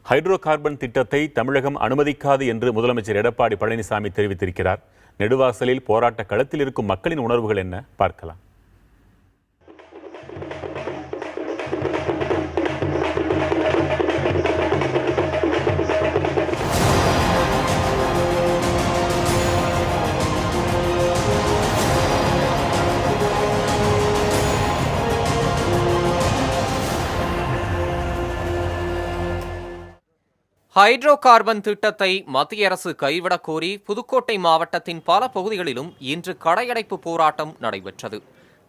Hydro carbon திட்டத்தை தமிழகம் அனுமதிக்காது என்று முதலமைச்சர் எடப்பாடி பழனிசாமி தெரிவித்திருக்கிறார். நெடுவாசலில் போராட்ட களத்தில் இருக்கும் மக்களின் உணர்வுகள் என்ன பார்க்கலாம். ஹைட்ரோ கார்பன் திட்டத்தை மத்திய அரசு கைவிடக் கோரி புதுக்கோட்டை மாவட்டத்தின் பல பகுதிகளிலும் இன்று கடையடைப்பு போராட்டம் நடைபெற்றது.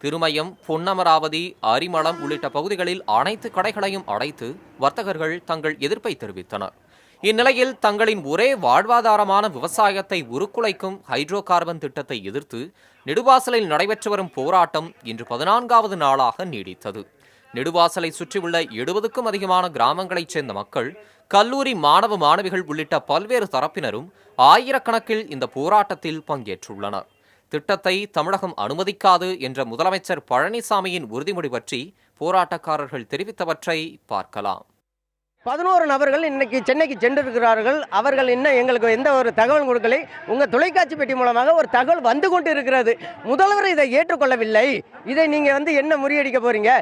திருமயம், பொன்னமராவதி, அரிமளம் உள்ளிட்ட பகுதிகளில் அனைத்து கடைகளையும் அடைத்து வர்த்தகர்கள் தங்கள் எதிர்ப்பை தெரிவித்தனர். இந்நிலையில் தங்களின் ஒரே வாழ்வாதாரமான விவசாயத்தை உருக்குலைக்கும் ஹைட்ரோ கார்பன் திட்டத்தை எதிர்த்து நெடுவாசலில் நடைபெற்று வரும் போராட்டம் இன்று 14வது நாளாக நீடித்தது. நெடுவாசலை சுற்றியுள்ள 70க்கும் அதிகமான கிராமங்களைச் சேர்ந்த மக்கள், கல்லூரி மாணவ மாணவிகள் உள்ளிட்ட பல்வேறு தரப்பினரும் ஆயிரக்கணக்கில் இந்த போராட்டத்தில் பங்கேற்றுள்ளனர். திட்டத்தை தமிழகம் அனுமதிக்காது என்ற முதலமைச்சர் பழனிசாமியின் உறுதிமொழி பற்றி போராட்டக்காரர்கள் தெரிவித்தவற்றை பார்க்கலாம். 11 நபர்கள் இன்னைக்கு சென்னைக்கு சென்றிருக்கிறார்கள். அவர்கள் இன்னும் எங்களுக்கு எந்த ஒரு தகவல் கொடுக்கலை. உங்கள் தொலைக்காட்சி பெட்டி மூலமாக ஒரு தகவல் வந்து கொண்டு இருக்கிறது. முதல்வர் இதை ஏற்றுக்கொள்ளவில்லை. இதை நீங்கள் என்ன முறியடிக்க போறீங்க?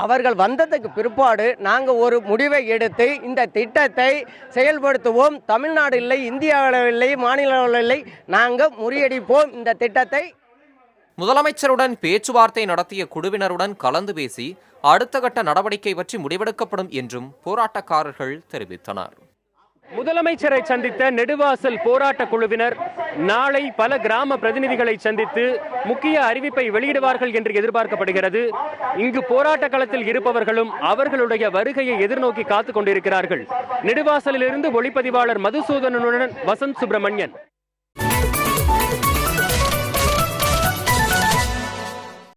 அவர்கள் வந்ததுக்கு பிற்பாடு நாங்கள் ஒரு முடிவை எடுத்து இந்த திட்டத்தை செயல்படுத்துவோம். தமிழ்நாடு இல்லை, இந்தியாவில் இல்லை, மாநில இல்லை, நாங்கள் முறியடிப்போம் இந்த திட்டத்தை. முதலமைச்சருடன் பேச்சுவார்த்தை நடத்திய குழுவினருடன் கலந்து பேசி அடுத்த கட்ட நடவடிக்கை பற்றி முடிவெடுக்கப்படும் என்றும் போராட்டக்காரர்கள் தெரிவித்தனர். முதலமைச்சரை சந்தித்த நெடுவாசல் போராட்ட குழுவினர் நாளை பல கிராம பிரதிநிதிகளை சந்தித்து முக்கிய அறிவிப்பை வெளியிடுவார்கள் என்று எதிர்பார்க்கப்படுகிறது. இங்கு போராட்ட களத்தில் இருப்பவர்களும் அவர்களுடைய வருகையை எதிர்நோக்கி காத்துக் கொண்டிருக்கிறார்கள். நெடுவாசலிலிருந்து ஒளிப்பதிவாளர் மதுசூதனனுடன் வசந்த் சுப்பிரமணியன்.